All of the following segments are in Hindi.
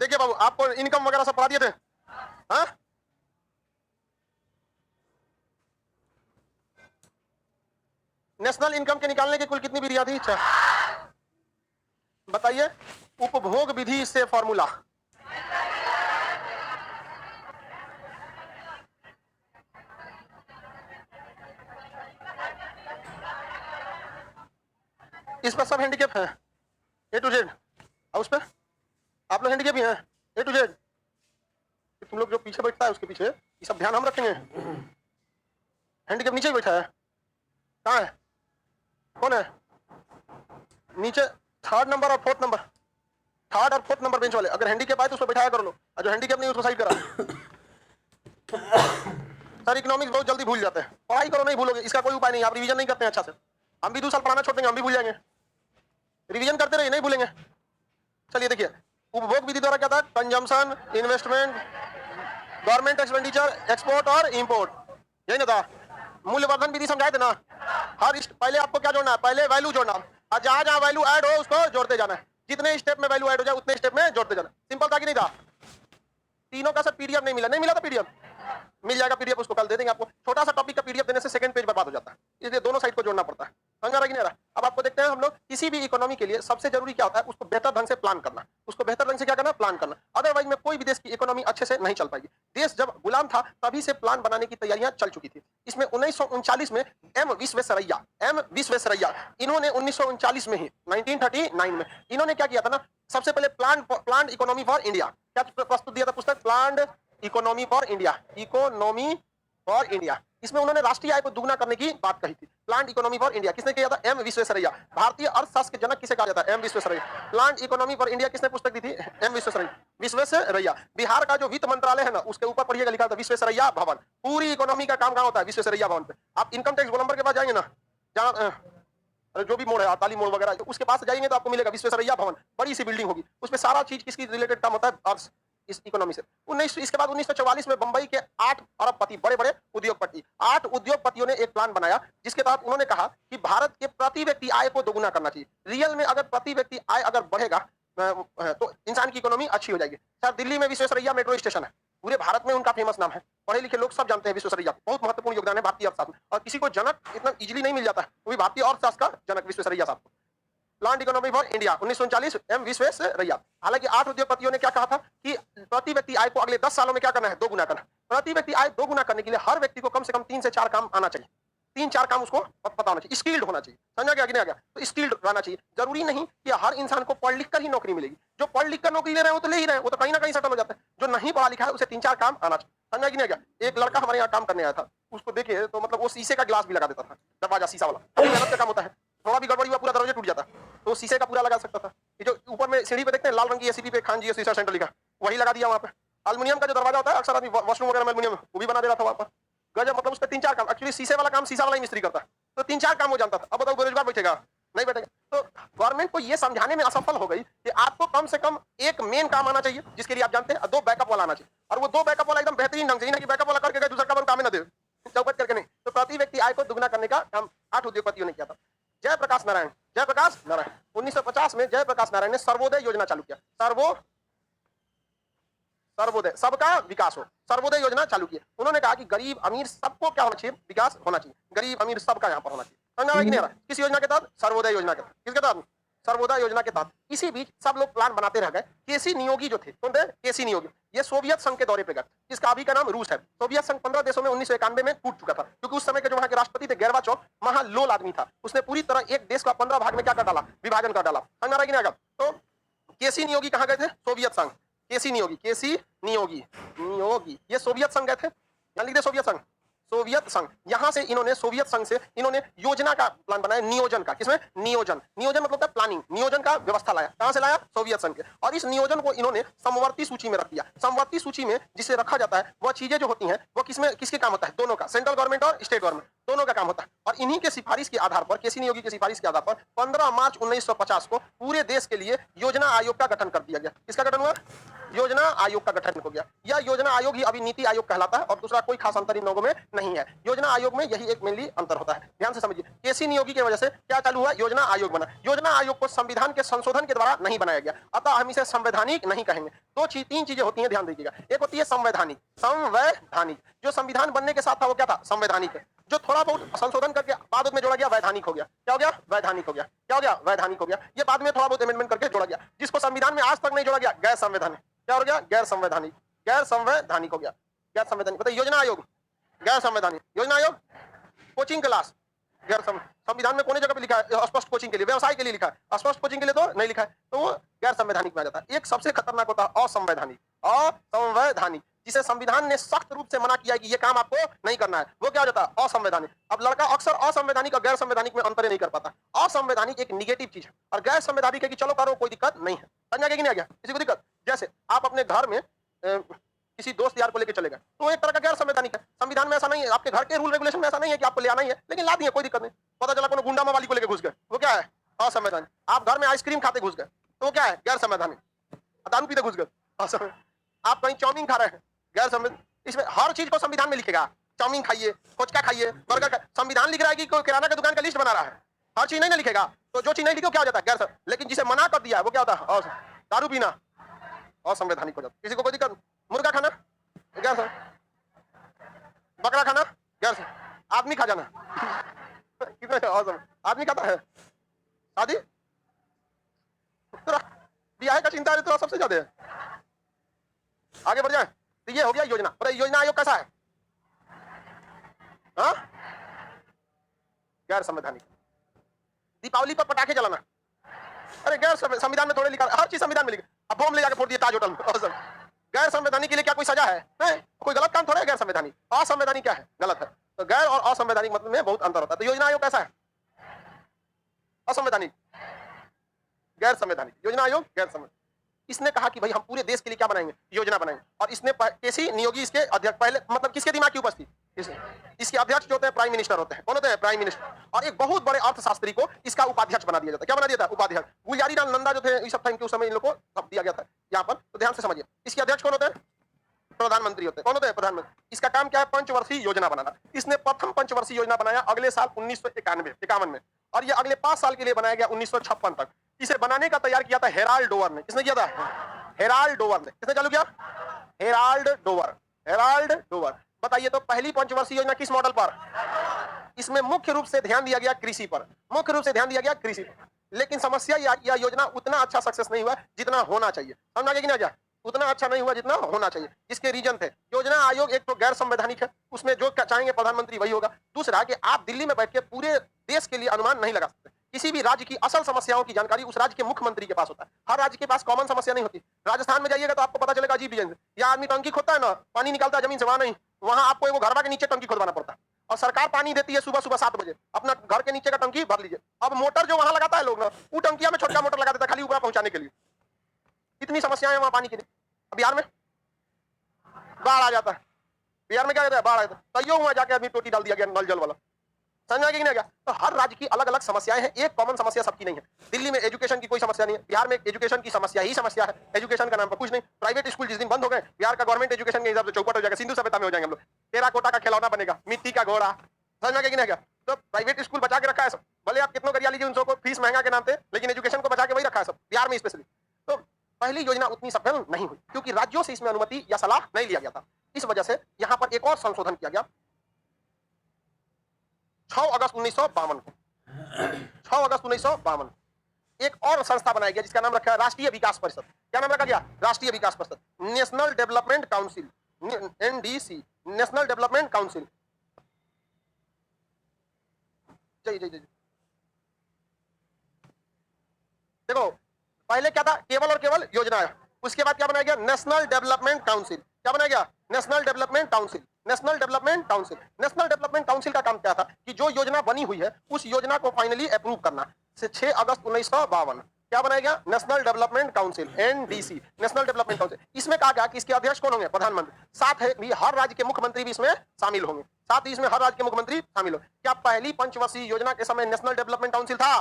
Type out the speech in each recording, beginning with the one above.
देखिए बाबू, आपको इनकम वगैरह सब पढ़ा दिए थे, हाँ? नेशनल इनकम के निकालने की कुल कितनी विधियां थी? 6। बताइए उपभोग विधि से फॉर्मूला। इस पर सब हैंडीकेप है A to Z, और उस पर आप लोग हैंडीकेप भी हैं A to Z। तुम लोग जो पीछे बैठता है उसके पीछे ये सब ध्यान हम रखेंगे। हैंडीकेप नीचे ही बैठा है, कहाँ है, कौन है नीचे? 3rd नंबर और 4th नंबर, 3rd और 4th नंबर बेंच वाले। अगर हैंडीकेप आए तो उसको बैठाया कर लो, और जो हैंडीकेप नहीं उसको साइड करा। सर इकोनॉमिक्स बहुत जल्दी भूल जाते हैं, पढ़ाई करो नहीं भूलोगे, इसका कोई उपाय नहीं। आप रिवीजन नहीं करते हैं अच्छा से, हम भी 2 साल पढ़ाना छोड़ देंगे, हम भी भूल जाएंगे। रिवीजन करते रहिए, नहीं भूलेंगे। चलिए देखिए, उपभोग विधि द्वारा क्या था? Consumption, investment, government expenditure, export और इंपोर्ट, यही ना था। मूल्यवर्धन विधि समझाए थे ना। हर पहले आपको क्या जोड़ना है? पहले वैल्यू जोड़ना, और जहां जहां वैल्यू ऐड हो उसको जोड़ते जाना है। जितने स्टेप में वैल्यू ऐड हो जाए उतने स्टेप में जोड़ते जाना। सिंपल था कि नहीं था? तीनों का सर पीडीएफ नहीं मिला, नहीं मिला था पीडीएफ, मिल जाएगा पीडीएफ, उसको कल दे देंगे आपको। छोटा सा टॉपिक का पीडीएफ देने से सेकंड पेज बर्बाद हो जाता है, इसलिए दोनों साइड को जोड़ना पड़ता है। समझा रहा कि नहीं रहा? अब आपको देखते हैं हम लोग किसी भी इकोनॉमी के लिए सबसे जरूरी क्या होता है? उसको बेहतर ढंग से प्लान करना। उसको बेहतर ढंग से क्या करना? प्लान करना। अदरवाइज में कोई भी देश की इकोनॉमी अच्छे से नहीं चल पाएगी। देश जब गुलाम था तभी से प्लान बनाने की तैयारियां चल चुकी थी। इसमें 1939 में एम विश्वेश्वरैया इन्होंने 1939 में ही 1939 में इन्होंने क्या किया था ना, सबसे पहले प्लान इकोनॉमी फॉर इंडिया क्या प्रस्तुत दिया था? पुस्तक plan economy for India, economy for India. इसमें उन्होंने राष्ट्रीय आय को दुगना करने की बात कही थी। प्लान इकोनॉमी फॉर इंडिया किसने किया था? एम विश्वेश्वरैया। भारतीय अर्थशास्त्र के जनक किसे कहा जाता है? M Visvesvaraya. Plan economy for India किसने पुस्तक दी थी? एम विश्वेश्वरैया। बिहार का जो वित्त मंत्रालय है ना, उसके ऊपर पढ़िएगा, लिखा था विश्वेश्वरैया भवन। पूरी इकोनॉमी का काम कहाँ होता है? विश्वेश्वरैया भवन पे। आप इनकम टैक्स गोलंबर के पास जाएंगे ना, जहाँ जो भी मोड़ है, ताली मोड़ वगैरह, उसके पास जाएंगे तो आपको मिलेगा विश्वेश्वरैया भवन। बड़ी सी बिल्डिंग होगी, उसमें सारा चीज किसकी रिलेटेड काम होता है? अर्थ, इस इकोनॉमी से। इसके बाद 1944 में बंबई के 8 अरबपति, बड़े बड़े उद्योगपति, 8 उद्योगपतियों ने एक प्लान बनाया जिसके तहत उन्होंने कहा कि भारत के प्रति व्यक्ति आय को दोगुना करना चाहिए। रियल में अगर प्रति व्यक्ति आय अगर बढ़ेगा तो इंसान की इकोनॉमी अच्छी हो जाएगी। सर दिल्ली में विश्वेश्वरैया मेट्रो स्टेशन है, पूरे भारत में उनका फेमस नाम है, पढ़े लिखे लोग सब जानते हैं विश्वेश्वरैया। बहुत महत्वपूर्ण योगदान है भारतीय अर्थशास्त्र में, और किसी को जनक इतना इजीली नहीं मिल जाता है, वो भी भारतीय अर्थशास्त्र का जनक विश्वेश्वरैया साहब। Plan economy for India 1939 M Visvesvaraya. हालांकि 8 उद्योगपतियों ने क्या कहा था कि प्रति व्यक्ति आय को अगले 10 सालों में क्या करना है? दोगुना करना। प्रति व्यक्ति आय दोगुना करने के लिए हर व्यक्ति को कम से कम 3 से 4 काम आना चाहिए। 3-4 काम उसको पता होना चाहिए, स्किल्ड होना चाहिए। समझा गया कि नहीं आ गया? तो स्किल्ड रहना चाहिए। जरूरी नहीं कि हर इंसान को पढ़ लिख कर ही नौकरी मिलेगी। जो पढ़ लिख कर नौकरी ले रहे हैं वो तो ले ही रहे हैं, वो तो कहीं ना कहीं सेटल हो जाता है। जो नहीं पढ़ा लिखा है उसे 3-4 काम आना चाहिए। समझा कि नहीं आ गया? एक लड़का हमारे यहाँ काम करने आया था, उसको देखिए तो मतलब वो शीशे का गिलास भी लगा देता था, दरवाजा शीशा वाला। मेहनत का काम होता है, थोड़ा भी गड़बड़ी हुआ पूरा दरवाजा टूट जाता, तो शीशे का पूरा लगा सकता था। ये जो ऊपर में सीढ़ी पे देखते हैं लाल रंग की एसीपी पे खान जी शीशा सेंटर लिखा, वही लगा दिया वहाँ पे। एल्युमिनियम का जो दरवाजा होता है अक्सर आदमी वॉशरूम वगैरह में एल्युमिनियम वो भी बना दे रहा था वहाँ पर। गजब, मतलब उस पर 3-4 काम। एक्चुअली शीशे वाला काम शीशा वाला ही मिस्त्री करता है, तो 3-4 काम हो जाता था। अब बताओ बेरोजगार बैठेगा? नहीं बैठेगा। तो गवर्नमेंट को ये समझाने में असफल हो गई कि आपको कम से कम एक मेन काम आना चाहिए जिसके लिए आप जानते हैं, 2 बैकअप वाला आना चाहिए। और वो 2 बैकअप वाला एकदम बेहतरीन ढंग से, नहीं कि बैकअप वाला करके गए दूसरा काम काम ना दे, चौपट करके नहीं। तो प्रति व्यक्ति आय को दुगना करने का काम 8 उद्योगपतियों ने किया था। जयप्रकाश नारायण 1950 में जयप्रकाश नारायण ने सर्वोदय योजना चालू किया। सर्वोदय, सबका विकास हो, सर्वोदय योजना चालू की। उन्होंने कहा कि गरीब अमीर सबको क्या होना चाहिए? विकास होना चाहिए। गरीब अमीर सबका यहाँ पर होना चाहिए। समझा कि नहीं आ रहा? किस योजना के तहत? सर्वोदय योजना के तहत। किसके तहत? सर्वोदय योजना के तहत। इसी बीच सब लोग प्लान बनाते रह गए। केसी नियोगी जो थे, कौन थे? केसी नियोगी। ये सोवियत संघ के दौरे पे गए, जिसका अभी का नाम रूस है। सोवियत संघ 15 देशों में 1991 में टूट चुका था, क्योंकि उस समय के जो वहां के राष्ट्रपति थे गोर्बाचोव महालोल आदमी था। उसने पूरी तरह एक देश का 15 भाग में क्या कर डाला? विभाजन कर डाला। समझ आ रहा कि नहीं? तो केसी नियोगी कहाँ गए थे? सोवियत संघ। केसी नियोगी ये सोवियत संघ गए थे। यहाँ लिख दे सोवियत संघ। सोवियत संघ, यहां से इन्होंने सोवियत संघ से इन्होंने योजना का प्लान बनाया, नियोजन का। किसमें? नियोजन मतलब होता है प्लानिंग। नियोजन का व्यवस्था लाया। कहां से लाया? सोवियत संघ के। और इस नियोजन को इन्होंने समवर्ती सूची में रख दिया। समवर्ती सूची में जिसे रखा जाता है वह चीजें जो होती हैं वो किसके काम होता है? दोनों का, सेंट्रल गवर्नमेंट और स्टेट गवर्नमेंट दोनों का काम होता है। और इन्हीं के सिफारिश के आधार पर, केसी नियोगी की सिफारिश के आधार पर 15 मार्च 1950 को पूरे देश के लिए योजना आयोग का गठन कर दिया गया। किसका गठन हुआ? योजना आयोग का गठन हो गया। यह योजना आयोग ही अभी नीति आयोग कहलाता है और दूसरा कोई खास अंतर इन लोगों में नहीं है। योजना आयोग में यही एक मेनली अंतर होता है। ध्यान से समझिए, केसी नियोगी की वजह से क्या चालू हुआ, योजना आयोग बना। योजना आयोग को संविधान के संशोधन के द्वारा नहीं बनाया गया, अतः हम इसे संवैधानिक नहीं कहेंगे। तीन चीजें होती है, ध्यान दीजिएगा। एक होती है संवैधानिक, संवैधानिक जो संविधान बनने के साथ था वो क्या था, संवैधानिक है। जो थोड़ा बहुत संशोधन करके बाद में जोड़ा गया वैधानिक हो गया। क्या हो गया, वैधानिक हो गया। क्या हो गया, वैधानिक हो गया। ये बाद में थोड़ा बहुत अमेंडमेंट करके जोड़ा गया। जिसको संविधान में आज तक नहीं जोड़ा गया, गैर संवैधानिक। क्या हो गया, गैर संवैधानिक। गैर संवैधानिक हो गया, गैर संवैधानिक। बताइए, योजना आयोग गैर संवैधानिक, योजना आयोग कोचिंग क्लास गैर संविधान में कोने जगह पे लिखा है स्पष्ट कोचिंग के लिए, व्यवसाय के लिए लिखा है, अस्पष्ट कोचिंग के लिए तो नहीं लिखा है, तो वो गैर संवैधानिक में आ जाता है। एक सबसे खतरनाक होता है असंवैधानिक, असंवैधानिक जिसे संविधान ने सख्त रूप से मना किया है कि ये काम आपको नहीं करना है, वो क्या हो जाता है, असंवैधानिक। अब लड़का अक्सर असंवैधानिक और गैर संवैधानिक में अंतर नहीं कर पाता। असंवैधानिक एक निगेटिव चीज है और गैर संवैधानिक है कि चलो करो कोई दिक्कत नहीं है। समझ कि नहीं आ गया किसी को दिक्कत? जैसे आप अपने घर में किसी दोस्त यार को लेकर चले गए, तो एक तरह का गैर संवैधानिक है। संविधान में ऐसा नहीं है, आपके घर के रूल रेगुलेशन में ऐसा नहीं है कि आपको ले आना ही है, लेकिन ला दिए, कोई दिक्कत नहीं। पता चला कोनो गुंडा वाली को लेकर घुस गए, वो क्या है, असंवैधानिक। आप घर में आइसक्रीम खाते घुस गए, तो वो क्या है, गैर संवैधानिक। दारू पीते घुस गए, असंवैधानिक। आप कहीं चाउमीन खा रहे हैं, गैर संवैधानिक। इसमें हर चीज को संविधान में लिखेगा, चाउमीन खाइए, फोचका खाइए, बर्गर खाइए। संविधान लिख रहा है कि कोई किराना की दुकान का लिस्ट बना रहा है, हर चीज नहीं ना लिखेगा, तो जो चीज नहीं लिखे क्या हो जाता है, गैर संवैधानिक। लेकिन जिसे मना कर दिया है वो क्या होता है, दारू पीना, असंवैधानिक हो जाता है। किसी को कोई दिक्कत? मुर्गा खाना गैर संवैधानिक, बकरा खाना गैर संवैधानिक, आदमी खा जाना कितने आदमी खाता है, शादी ब्याह का चिंता है तो सबसे ज्यादा है। आगे बढ़ जाए, तो ये हो गया योजना। और योजना आयोग कैसा है, हाँ, गैर संवैधानिक। दीपावली पर पटाखे जलाना, अरे गैर संविधान में थोड़े लिखा, हर चीज संविधान में लिखा। अब बम ले जाकर फोड़ दिया ताज होटल में, गैर संवैधानिक के लिए क्या कोई सजा है? नहीं, कोई गलत काम थोड़ा है गैर संवैधानिक। असंवैधानिक क्या है, गलत है। तो गैर और असंवैधानिक मतलब में बहुत अंतर होता है। तो योजना आयोग कैसा है, असंवैधानिक, गैर संवैधानिक। योजना आयोग गैर संवैधानिक। इसने कहा कि भाई हम पूरे देश के लिए क्या बनाएंगे, योजना बनाएंगे। और इसने केसी नियोगी इसके अध्यक्ष, पहले मतलब किसके दिमाग की उपस्थिति, इसके अध्यक्ष जो होते हैं प्राइम मिनिस्टर होते हैं। कौन होते हैं, प्राइम मिनिस्टर। और एक बहुत बड़े अर्थशास्त्री को इसका उपाध्यक्ष बना दिया जाता है। क्या बना दिया था, उपाध्यक्ष। गुलजारीलाल नंदा जो थे, ये सब टाइम के उस समय इन लोगों को दिया गया था यहाँ पर। तो ध्यान से समझिए, इसके अध्यक्ष कौन होते हैं, प्रधानमंत्री होते हैं। कौन होते हैं, प्रधानमंत्री। इसका काम क्या है, पंचवर्षीय योजना बनाना। इसने प्रथम पंचवर्षीय योजना बनाया अगले साल 1951 में, और ये अगले 5 साल के लिए बनाया गया 1956 तक। इसे बनाने का तैयार किया था हेराल्ड डोवर ने। किसने किया था, हेराल्ड डोवर ने। किसने चालू किया, हेराल्ड डोवर, हेराल्ड डोवर। बताइए तो पहली पंचवर्षीय योजना किस मॉडल पर? इसमें मुख्य रूप से ध्यान दिया गया कृषि पर, मुख्य रूप से ध्यान दिया गया कृषि पर। लेकिन समस्या यह योजना उतना अच्छा सक्सेस नहीं हुआ जितना होना चाहिए। समझ आगे कि नहीं, उतना अच्छा नहीं हुआ जितना होना चाहिए। इसके रीजन थे, योजना आयोग एक तो गैर संवैधानिक है, उसमें जो चाहेंगे प्रधानमंत्री वही होगा। दूसरा कि आप दिल्ली में बैठ के पूरे देश के लिए अनुमान नहीं लगा सकते। किसी भी राज्य की असल समस्याओं की जानकारी उस राज्य के मुख्यमंत्री के पास होता है। हर राज्य के पास कॉमन समस्या नहीं होती। राजस्थान में जाइएगा तो आपको पता चलेगा अजीब डिजाइन से, या आदमी टंकी खोदता है ना, पानी निकालता है जमीन से, वहां नहीं, वहां आपको एगो घरवा के नीचे टंकी खोदवाना पड़ता है। और सरकार पानी देती है सुबह सुबह 7 बजे, अपना घर के नीचे का टंकी भर लीजिए। अब मोटर जो वहां लगाता है लोग ना, वो टंकिया में छोटा मोटर लगा देता है खाली ऊपर पहुंचाने के लिए। इतनी समस्याएं हैं वहां पानी की। बिहार में बाढ़ आ जाता है, बिहार में क्या कहता है, बाढ़ आ जाता है, तैयो वहां जाके आदमी टोटी डाल दिया गया नल जल वाला। समझा कि नहीं गया? तो हर राज्य की अलग अलग समस्याएं हैं, एक कॉमन समस्या सबकी नहीं है। दिल्ली में एजुकेशन की कोई समस्या नहीं है, बिहार में एजुकेशन की समस्या ही समस्या है। एजुकेशन का नाम पर कुछ नहीं। प्राइवेट स्कूल जिस दिन बंद हो गए, बिहार का गवर्नमेंट एजुकेशन के हिसाब से चौपट हो जाएगा, सिंधु सभ्यता में हो जाएंगे हम लोग। टेराकोटा का खिलौना बनेगा, मिट्टी का घोड़ा। समझ में कि नहीं गया? तो प्राइवेट स्कूल बचा के रखा है सब, भले आप कितनों करिया लीजिए उन सबको, फीस महंगा के नाम पे, लेकिन एजुकेशन को बचा के वही रखा है सब, बिहार में स्पेशली। तो पहली योजना उतनी सफल नहीं हुई क्योंकि राज्यों से इसमें अनुमति या सलाह नहीं लिया गया था। इस वजह से यहां पर एक और संशोधन किया गया 6 अगस्त 1952 को। 6 अगस्त 1952 एक और संस्था बनाई गया जिसका नाम रखा है राष्ट्रीय विकास परिषद। क्या नाम रखा गया? राष्ट्रीय विकास परिषद, national development council, NDC, national development council. देखो पहले क्या था, केवल और केवल योजना है। उसके बाद क्या बनाया गया? National development council. क्या बनाया गया? National development council. National development council, national development council का काम क्या था कि जो योजना बनी हुई है उस योजना को फाइनली अप्रूव करना। 6 अगस्त 1952 क्या बनाया गया? National development council, NDC, national development council. इसमें कहा गया कि इसके अध्यक्ष कौन होंगे? प्रधानमंत्री। साथ है भी हर राज्य के मुख्यमंत्री भी इसमें शामिल होंगे, साथ ही इसमें हर राज्य के मुख्यमंत्री शामिल होंगे। क्या पहली पंचवर्षीय योजना के समय नेशनल डेवलपमेंट काउंसिल था?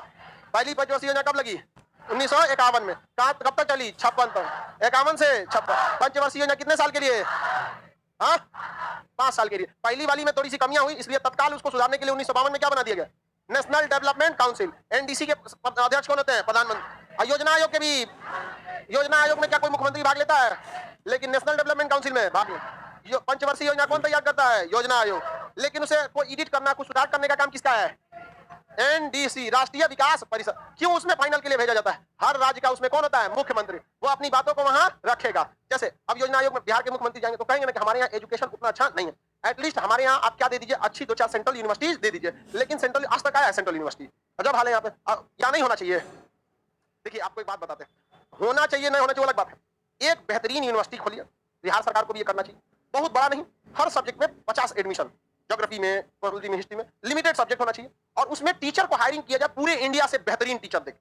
पहली पंचवर्षीय योजना कब लगी? 1951 में। कब तक चली? 56 तक। 51 से 56। पंचवर्षीय योजना कितने साल के लिए? हाँ, 5 साल के लिए। पहली वाली में थोड़ी सी कमियां हुई, इसलिए तत्काल उसको सुधारने के लिए 1952 में क्या बना दिया गया? National development council. एनडीसी के अध्यक्ष कौन होते हैं? प्रधानमंत्री। योजना आयोग के भी, योजना आयोग में क्या कोई मुख्यमंत्री भाग लेता है? लेकिन नेशनल डेवलपमेंट काउंसिल में भाग ले। पंचवर्षीय योजना कौन तैयार करता है? योजना आयोग। लेकिन उसे कोई एडिट करना, कुछ सुधार करने का काम किसका है? एनडीसी, राष्ट्रीय विकास परिषद। क्यों उसमें फाइनल के लिए भेजा जाता है? हर राज्य का उसमें कौन होता है? मुख्यमंत्री। वो अपनी बातों को वहां रखेगा। जैसे अब योजना आयोग में बिहार के मुख्यमंत्री जाएंगे तो कहेंगे ना कि हमारे यहाँ एजुकेशन उतना अच्छा नहीं है, एटलीस्ट हमारे यहाँ आप क्या दे दीजिए, अच्छी 2-4 सेंट्रल यूनिवर्सिटीज दे दीजिए। लेकिन सेंट्रल आज तक आया है सेंट्रल यूनिवर्सिटी? अजब हाल है यहाँ पे। क्या नहीं होना चाहिए? देखिए आपको एक बात बताते हैं, होना चाहिए नहीं होना चाहिए अलग बात है। एक बेहतरीन यूनिवर्सिटी खोलिए, बिहार सरकार को भी ये करना चाहिए। बहुत बड़ा नहीं, हर सब्जेक्ट में 50 एडमिशन, ज्योग्राफी में, पॉलिटी में, हिस्ट्री में, लिमिटेड सब्जेक्ट होना चाहिए। और उसमें टीचर को हायरिंग किया जाए पूरे इंडिया से बेहतरीन टीचर देखे,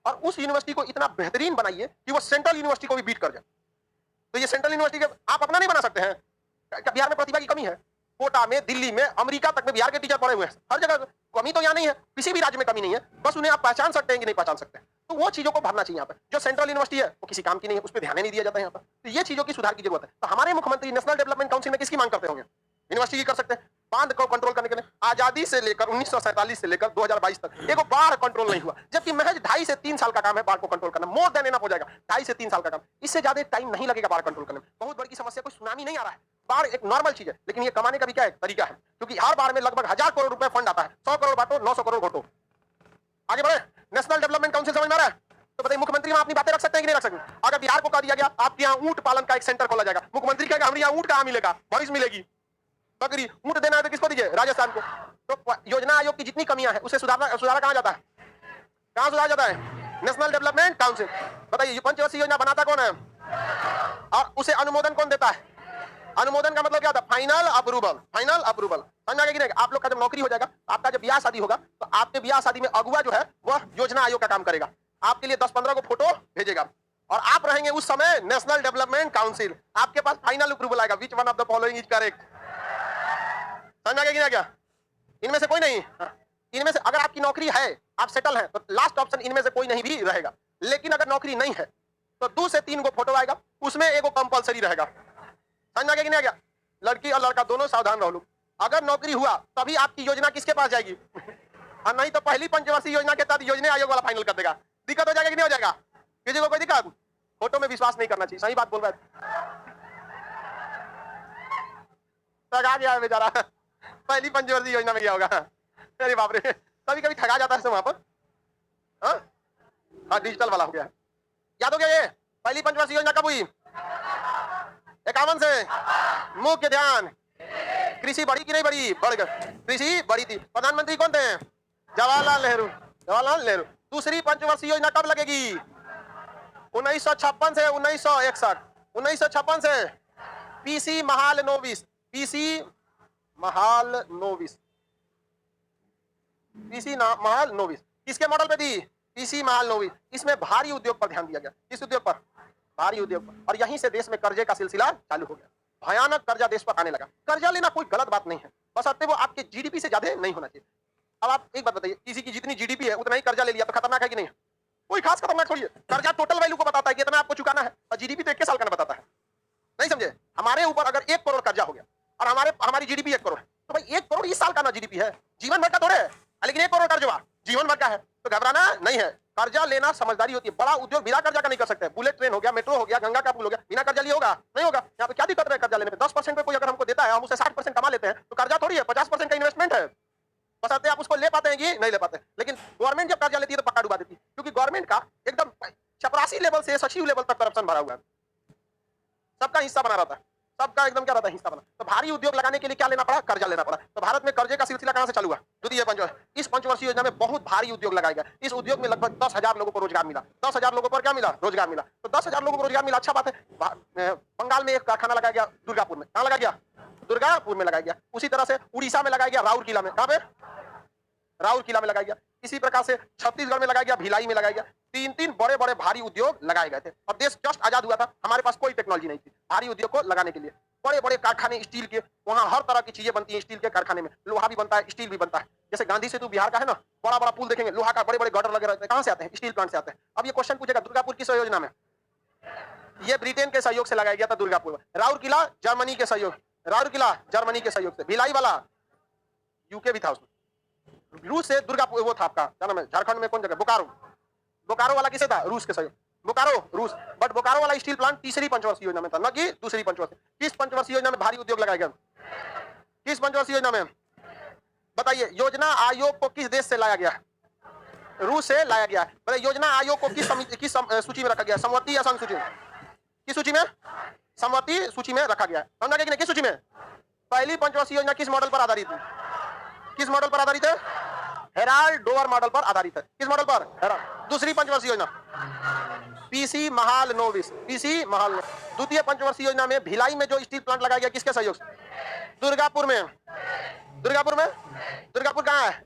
और उस यूनिवर्सिटी को इतना बेहतरीन बनाइए कि वो सेंट्रल यूनिवर्सिटी को भी बीट कर जाए। तो ये सेंट्रल यूनिवर्सिटी आप अपना नहीं बना सकते हैं? क्या बिहार में प्रतिभा की कमी है? कोटा में, दिल्ली में, अमेरिका तक में बिहार के टीचर पढ़े हुए हैं। हर जगह कमी तो यहाँ नहीं है, किसी भी राज्य में कमी नहीं है, बस उन्हें आप पहचान सकते हैं कि नहीं पहचान सकते। तो वो चीजों को भरना चाहिए यहाँ पर। जो सेंट्रल यूनिवर्सिटी है वो किसी काम की नहीं है, उस पर ध्यान नहीं दिया जाता है यहाँ पर। तो ये चीजों की सुधार की जरूरत है। तो हमारे मुख्यमंत्री नेशनल डेवलपमेंट काउंसिल में किसकी मांग करते होंगे? यूनिवर्सिटी की कर सकते हैं। बांध को कंट्रोल करने के लिए आजादी से लेकर 1947 से लेकर 2022 तक एक बाढ़ कंट्रोल नहीं हुआ, जबकि महज 2.5 से 3 साल का काम है बाढ़ को कंट्रोल करना। मोर देन एनफ हो जाएगा, 2.5 से 3 साल का काम। इससे ज्यादा टाइम नहीं लगेगा बाढ़ कंट्रोल करने में। बहुत बड़ी समस्या, कोई सुनामी नहीं आ रहा है, बाढ़ एक नॉर्मल चीज है, लेकिन ये कमाने का भी क्या एक तरीका है, क्योंकि हर बार में लगभग 1000 करोड़ रुपए फंड आता है। 100 करोड़ बांटो, 900 करोड़ घोटो। आगे बढ़े। नेशनल डेवलपमेंट काउंसिल समझ में आ रहा है? तो बताइए मुख्यमंत्री वहां अपनी बातें रख सकते हैं कि नहीं रख सकते? अगर बिहार को कह दिया गया आपके यहाँ ऊंट पालन का एक सेंटर खोला जाएगा, मुख्यमंत्री कहेगा हमारे यहाँ ऊंट कहाँ मिलेगा? भैंस मिलेगी, बकरी। ऊंट देना है तो किसको दीजिए? राजस्थान को। तो योजना आयोग की जितनी कमियां हैं उसे सुधारा कहां जाता है? कहां सुधारा जाता है? National development council. बताइए ये पंचवर्षीय योजना बनाता कौन है और उसे अनुमोदन कौन देता है? अनुमोदन का मतलब क्या होता है? Final approval. फाइनल अप्रूवल समझ आगे कि नहीं? आप लोग का जब नौकरी हो जाएगा, आपका जब ब्याह शादी होगा, तो आपके ब्याह शादी में अगुआ जो है वह योजना आयोग का काम करेगा। आपके लिए 10-15 को फोटो भेजेगा और आप रहेंगे उस समय नेशनल डेवलपमेंट काउंसिल। आपके पास फाइनल अप्रूवल आएगा, which one of the following is correct. समझ में आ गया क्या? इनमें से कोई नहीं। इनमें से अगर आपकी नौकरी है, आप सेटल हैं, तो लास्ट ऑप्शन इनमें से कोई नहीं भी रहेगा। लेकिन अगर नौकरी नहीं है तो 2 से 3 को फोटो आएगा, उसमें एगो कंपलसरी रहेगा। समझ में आ गया कि नहीं आ गया? लड़की और लड़का दोनों सावधान रहो लोग। अगर नौकरी हुआ तभी आपकी योजना किसके पास जाएगी? और नहीं तो पहली पंचवर्षीय योजना के तहत योजना आयोग वाला फाइनल कर देगा। दिक्कत हो जाएगा कि नहीं हो जाएगा? किसी को कोई दिक्कत? फोटो में विश्वास नहीं करना चाहिए। सही बात बोल रहा है, ठगा गया है बेचारा, पहली पंचवर्षीय योजना में गया होगा। अरे बाप रे, कभी कभी ठगा जाता है वहां पर। हाँ, डिजिटल वाला हो गया। याद हो गया ये पहली पंचवर्षीय योजना कब हुई? 51 से। मुख्य ध्यान, कृषि बढ़ी कि नहीं बढ़ी? बढ़ गई, कृषि बढ़ी थी। प्रधानमंत्री कौन थे? जवाहरलाल नेहरू। जवाहरलाल नेहरू। दूसरी पंचवर्षीय योजना कब लगेगी? 1956 से 1961। 1956 से PC Mahalanobis. PC Mahalanobis. PC Mahalanobis किसके मॉडल पे थी? पीसी महालनोबिस। इसमें भारी उद्योग पर ध्यान दिया गया। किस उद्योग पर? भारी उद्योग पर। और यहीं से देश में कर्जे का सिलसिला चालू हो गया। भयानक कर्जा देश पर आने लगा। कर्जा लेना कोई गलत बात नहीं है, बस अतः वो आपके जीडीपी से ज्यादा नहीं होना चाहिए। अब आप एक बात बताइए, किसी की जितनी जीडीपी है उतना ही कर्जा ले लिया तो खतरनाक है कि नहीं? कोई खास खतरनाक थोड़ी है। कर्जा टोटल वैल्यू को बताता है कि इतना आपको चुकाना है, और जीडीपी तो 1 साल का ना बताता है। नहीं समझे? हमारे ऊपर अगर 1 करोड़ कर्जा हो गया और हमारी जीडीपी 1 करोड़ है, तो भाई 1 करोड़ इस साल का ना जीडीपी है, जीवन भर का थोड़े है। लेकिन 1 करोड़ कर्जा जीवन भर का है, तो घबराना नहीं है। कर्जा लेना समझदारी होती है। बड़ा उद्योग बिना कर्जा का नहीं कर सकते। बुलेट ट्रेन हो गया, मेट्रो हो गया, गंगा का पुल हो गया, बिना कर्जा लिए होगा? नहीं होगा। यहाँ पे क्या दिक्कत है कर्जा लेने में? 10% पे कोई अगर हमको देता है, हम उसे 60% कमा लेते हैं, तो कर्जा थोड़ी है, 50% का इन्वेस्टमेंट है। बस आते आप उसको ले पाते हैं कि नहीं ले पाते। लेकिन गवर्नमेंट जब कर्जा लेती है तो पक्का डुबा देती है, क्योंकि गवर्नमेंट का एकदम चपरासी लेवल से सचिव लेवल तक करप्शन भरा हुआ है। सबका हिस्सा बना रहता है, सबका एकदम क्या रहता है? हिस्सा बना। तो भारी उद्योग लगाने के लिए क्या लेना पड़ा? कर्जा लेना पड़ा। तो भारत में कर्जे का सिलसिला कहां से चालू हुआ? द्वितीय इस पंचवर्षीय योजना में बहुत भारी उद्योग लगाया गया। इस उद्योग में लगभग 10,000 लोगों को रोजगार मिला। 10,000 लोगों पर क्या मिला? रोजगार मिला। तो 10,000 लोगों को रोजगार मिला, अच्छा बात है। बंगाल में एक कारखाना लगाया गया, दुर्गापुर में। कहां लगाया गया? दुर्गापुर में लगाया गया। उसी तरह से उड़ीसा में लगाया गया, राउरकेला में। कहां पे? राउरकेला में लगाया गया। इसी प्रकार से छत्तीसगढ़ में लगाया गया, भिलाई में लगाया गया। 3-3 बड़े-बड़े भारी उद्योग लगाए गए थे और देश जस्ट आजाद हुआ था, हमारे पास कोई टेक्नोलॉजी नहीं थी भारी उद्योग को लगाने के लिए। बड़े-बड़े कारखाने स्टील के, वहाँ हर तरह की चीजें बनती हैं स्टील के कारखाने में, लोहा भी बनता है, स्टील भी बनता है। जैसे गांधी सेतु बिहार का है ना, बड़ा-बड़ा पुल देखेंगे, लोहा का बड़े-बड़े गर्डर लगे रहते हैं, कहाँ से आते हैं? स्टील प्लांट से आते हैं। अब ये क्वेश्चन पूछेगा दुर्गापुर किस योजना में? ये ब्रिटेन के सहयोग से लगाया गया था दुर्गापुर में। राउरकिला जर्मनी के सहयोग, राउरकिला जर्मनी के सहयोग से। भिलाई वाला यूके भी था उसमें। रूस से दुर्गापुर वो था आपका क्या नाम है, झारखंड में कौन जगह, बोकारो। बोकारो वाला किसे था? रूस के सहयोग, बोकारो रूस। बट बोकारो वाला स्टील प्लांट तीसरी पंचवर्षीय योजना में था, न कि दूसरी पंचवर्षीय। किस पंचवर्षीय योजना में भारी उद्योग लगाया गया? किस पंचवर्षीय योजना में बताइए? योजना आयोग को किस देश से लाया गया? रूस से लाया गया। बताइए योजना आयोग को किस सूची में रखा गया? समवर्ती या संघ सूची में? किस सूची में? समवर्ती सूची में रखा गया। समझा गया कि नहीं? किस सूची में? पहली पंचवर्षीय योजना किस मॉडल पर आधारित है? किस मॉडल पर आधारित है? हेराल्ड डोवर मॉडल पर आधारित है। किस मॉडल पर? हेराल्ड। दूसरी पंचवर्षीय योजना पीसी महालनोबिस, पीसी महाल। द्वितीय पंचवर्षीय योजना में भिलाई में जो स्टील प्लांट लगाया गया किसके सहयोग से? दुर्गापुर में। दुर्गापुर में? दुर्गापुर कहाँ है?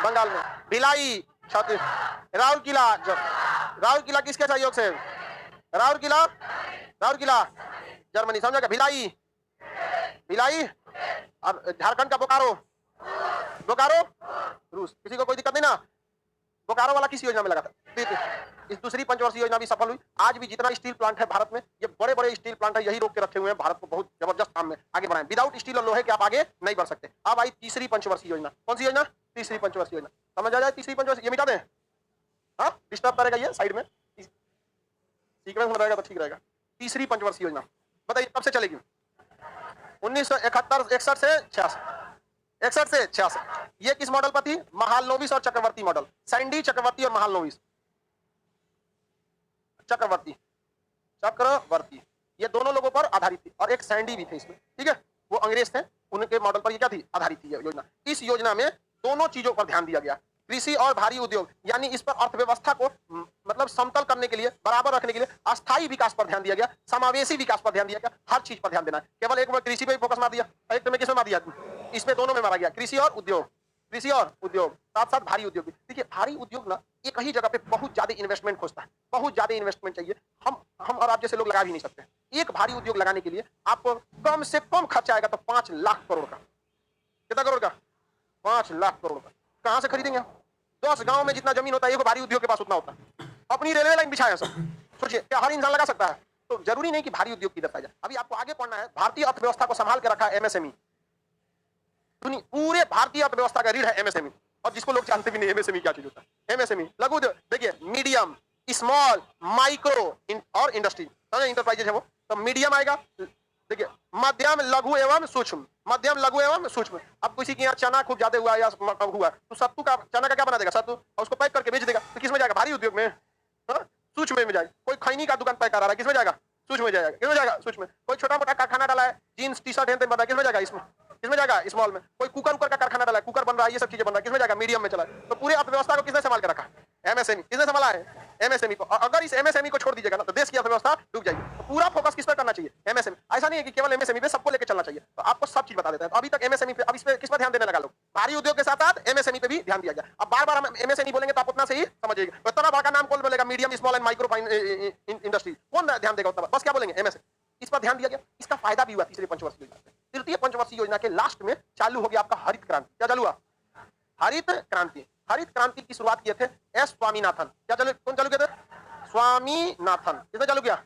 बंगाल में। भिलाई छत्तीस। राउरकिला, राउरकिला किसके सहयोग से? राउरकिला, राउरकिला जर्मनी। समझा क्या? भिलाई, भिलाई। अब झारखंड का बोकारो, बोकारो रूस। किसी को कोई दिक्कत नहीं ना? बोकारो वाला किस योजना में लगा था? इस दूसरी पंचवर्षीय योजना भी सफल हुई। आज भी जितना स्टील प्लांट है भारत में, ये बड़े बड़े स्टील प्लांट है, यही रोक के रखे हुए हैं भारत को बहुत जबरदस्त काम में आगे बढ़ाएं। विदाउट स्टील और लोहे के आप आगे नहीं बढ़ सकते। अब आई तीसरी पंचवर्षीय योजना। कौन सी योजना? तीसरी पंचवर्षीय योजना। समझ आ जाए? तीसरी पंचवर्षीय, ये मिटा दें, हाँ डिस्टर्ब करेगा ये साइड में, सीक्वेंस में रहेगा तो ठीक रहेगा। तीसरी पंचवर्षीय योजना बताइए कब से चलेगी? 1971 61 से 66, 61 से 66। ये किस मॉडल पर थी? महालनोबिस और चक्रवर्ती मॉडल। सैंडी, चक्रवर्ती और महालनोबिस। चक्रवर्ती, चक्रवर्ती ये दोनों लोगों पर आधारित थी और एक सैंडी भी थे इसमें, ठीक है, वो अंग्रेज थे, उनके मॉडल पर ये क्या थी? आधारित थी ये योजना। इस योजना में दोनों चीजों पर ध्यान दिया गया, कृषि और भारी उद्योग, यानी इस पर अर्थव्यवस्था को मतलब समतल करने के लिए, बराबर रखने के लिए अस्थायी विकास पर ध्यान दिया गया, समावेशी विकास पर ध्यान दिया गया। हर चीज पर ध्यान देना है, केवल एक में कृषि पे फोकस मार दिया, एक में किसमें मार दिया? इसमें दोनों में मारा गया, कृषि और उद्योग, कृषि और उद्योग, साथ साथ भारी उद्योग भी। देखिए भारी उद्योग ना एक ही जगह पे बहुत ज्यादा इन्वेस्टमेंट खोजता है, बहुत ज्यादा इन्वेस्टमेंट चाहिए। हम और आप जैसे लोग लगा भी नहीं सकते। एक भारी उद्योग लगाने के लिए आपको कम से कम खर्चा आएगा तो 5 लाख करोड़ का। कितना करोड़ का? 5 लाख करोड़ का। कहां से खरीदेंगे? 10 गांव में जितना जमीन होता है एक भारी उद्योग के पास उतना होता है। अपनी रेलवे लाइन बिछाया सब, सोचिए क्या हर इंसान लगा सकता है? तो जरूरी नहीं कि भारी उद्योग की तरफ जाए। अभी आपको आगे पढ़ना है, भारतीय अर्थव्यवस्था को संभाल के रखा है एमएसएमई। पूरे भारतीय अर्थव्यवस्था का रीढ़ है एमएसएमई, और जिसको लोग जानते भी नहीं एमएसएमई क्या चीज होता है। एमएसएमई लघु, देखिए मीडियम, स्मॉल, माइक्रो और इंडस्ट्री, इंटरप्राइजेज है वो। तो मीडियम आएगा, देखिए मध्यम, लघु एवं सूक्ष्म, मध्यम, लघु एवं सूक्ष्म। अब किसी के यहाँ चना खूब ज्यादा हुआ या कम हुआ तो सत्तू का, चना का क्या बना देगा? सत्तू, और उसको पैक करके बेच देगा। तो किस में जाएगा? भारी उद्योग में, सूक्ष्म में जाएगा। कोई खैनी का दुकान पैक कर रहा है, किसमें जाएगा? सूक्ष्म में जाएगा। किसमें जाएगा? सूक्ष्म में। कोई छोटा मोटा कारखाना डाला है, जीन्स टी शर्ट है बना, किसमें जाएगा? इसमें। किसमें जाएगा? स्मॉल में। कोई कुकर का कारखाना डाला है, कुकर बन रहा है, ये सब चीजें बन रहा है, किसमें जाएगा? मीडियम में चला है। तो पूरे अर्थव्यवस्था को किसने संभाल के रखा है? एमएसएमई। किसने संभाला है? एमएसएमई को। अगर इस एमएसएमई को छोड़ दीजिएगा ना तो देश की अर्थव्यवस्था डूब जाएगी। तो पूरा फोकस किस पर करना चाहिए? एमएसएमई। ऐसा नहीं है कि केवल एमएसएमई पे सबको लेकर चलना चाहिए। तो आपको सब चीज बता देता है। तो अभी तक एमएसएमई पे, अब इस पे किस पर ध्यान देने लगा लोग? भारी उद्योग के साथ साथ एमएसएमई पे भी ध्यान दिया गया। अब बार बार हम एमएसएमई बोलेंगे तो आप उतना सही समझिएगा। तो इतना बड़ा नाम कौन बोलेगा? Medium, small and micro industry. कौन ध्यान देगा उतना? बस क्या बोलेंगे? एमएसएमई। इस पर ध्यान दिया गया। इसका फायदा भी हुआ तीसरे पंचवर्षीय योजना से। तृतीय पंचवर्षीय योजना के लास्ट में चालू हो गया आपका हरित क्रांति। क्या चालू हुआ? हरित क्रांति। हरित क्रांति की शुरुआत किए थे एस स्वामीनाथन। क्या चालू, कौन चालू किए थे? स्वामीनाथन। किसने चालू किया?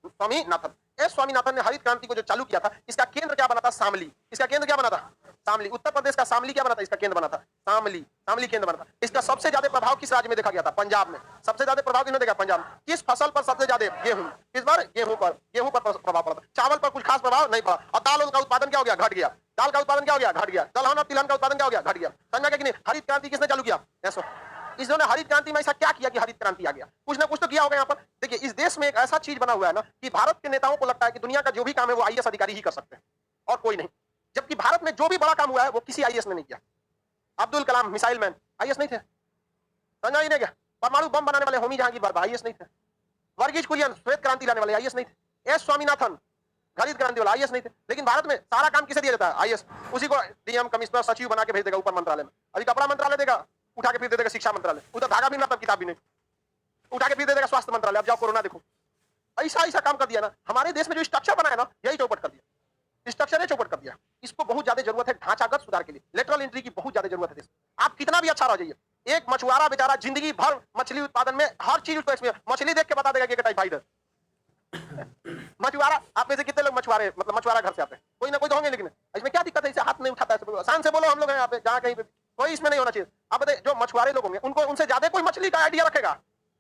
स्वामीनाथन। एस स्वामीनाथन ने हरित क्रांति को जो चालू किया था, इसका केंद्र क्या बना था? शामली। इसका केंद्र क्या बना था? शामली। उत्तर प्रदेश का शामली क्या बना था? इसका केंद्र बना था शामली। शामली केंद्र बना था। इसका सबसे ज्यादा प्रभाव किस राज्य में देखा गया था? पंजाब में। सबसे ज्यादा प्रभाव किसने देखा? पंजाब। किस फसल पर सबसे ज्यादा? गेहूं। किस पर? गेहूं पर। गेहूं पर प्रभाव पड़ा था। चावल पर कुछ खास प्रभाव नहीं पड़ा। और दाल का उत्पादन क्या हो गया? घट गया। दाल का उत्पादन क्या हो गया? घट गया। दलहन और तिलहन का उत्पादन क्या हो गया? घट गया। समझा कि नहीं? हरित क्रांति किसने चालू किया? ऐसा इसने हरित क्रांति में ऐसा क्या किया कि हरित क्रांति आ गया? कुछ ना कुछ तो किया होगा यहाँ पर। देखिए इस देश में एक ऐसा चीज बना हुआ है ना कि भारत के नेताओं को लगता है कि दुनिया का जो भी काम है वो आईएएस अधिकारी ही कर सकते हैं और कोई नहीं। जबकि भारत में जो भी बड़ा काम हुआ है वो किसी आईएएस ने नहीं किया। Abdul Kalam missile man IAS नहीं थे। समझा ही नहीं क्या? परमाणु बम बनाने वाले होमी जहांगीर बाबा आईएएस नहीं थे। वर्गीज कुरियन श्वेत क्रांति लाने वाले आईएएस नहीं थे। एस स्वामीनाथन हरित क्रांति वाला आईएएस नहीं थे। लेकिन भारत में सारा काम किसे दिया जाता है? आईएएस। उसी को डीएम, कमिश्नर, सचिव बना के भेज देगा ऊपर मंत्रालय में। अभी कपड़ा मंत्रालय देगा, उठा के फिर दे देगा शिक्षा मंत्रालय, उधर धागा भी ना तब किताब भी नहीं, उठा के फिर दे देगा स्वास्थ्य मंत्रालय, अब जाओ कोरोना देखो। ऐसा ऐसा काम कर दिया ना, हमारे देश में जो स्ट्रक्चर बनाया ना, यही चौपट कर दिया, स्ट्रक्चर ने चौपट कर दिया। इसको बहुत ज्यादा जरूरत है ढांचागत सुधार के लिए, लेटरल एंट्री की बहुत ज्यादा जरूरत है देश। आप कितना भी अच्छा रह जाइए, एक मछुआरा बेचारा जिंदगी भर मछली उत्पादन में हर चीज उसको एक्सपीरियंस, मछली देख के बता देगा कि टाइप भाई इधर मछुआरा। आप में से कितने लोग मछुआरे, मतलब मछुआरा घर से आते हैं? कोई ना कोई तो होंगे, लेकिन इसमें क्या दिक्कत है? इसे हाथ नहीं उठाता है, आसान से बोलो, हम लोग हैं यहाँ पे, जहाँ कहीं पे कोई इसमें नहीं होना चाहिए। आप बताइए, जो मछुआरे लोग होंगे उनको उनसे ज्यादा कोई मछली का आइडिया रखेगा,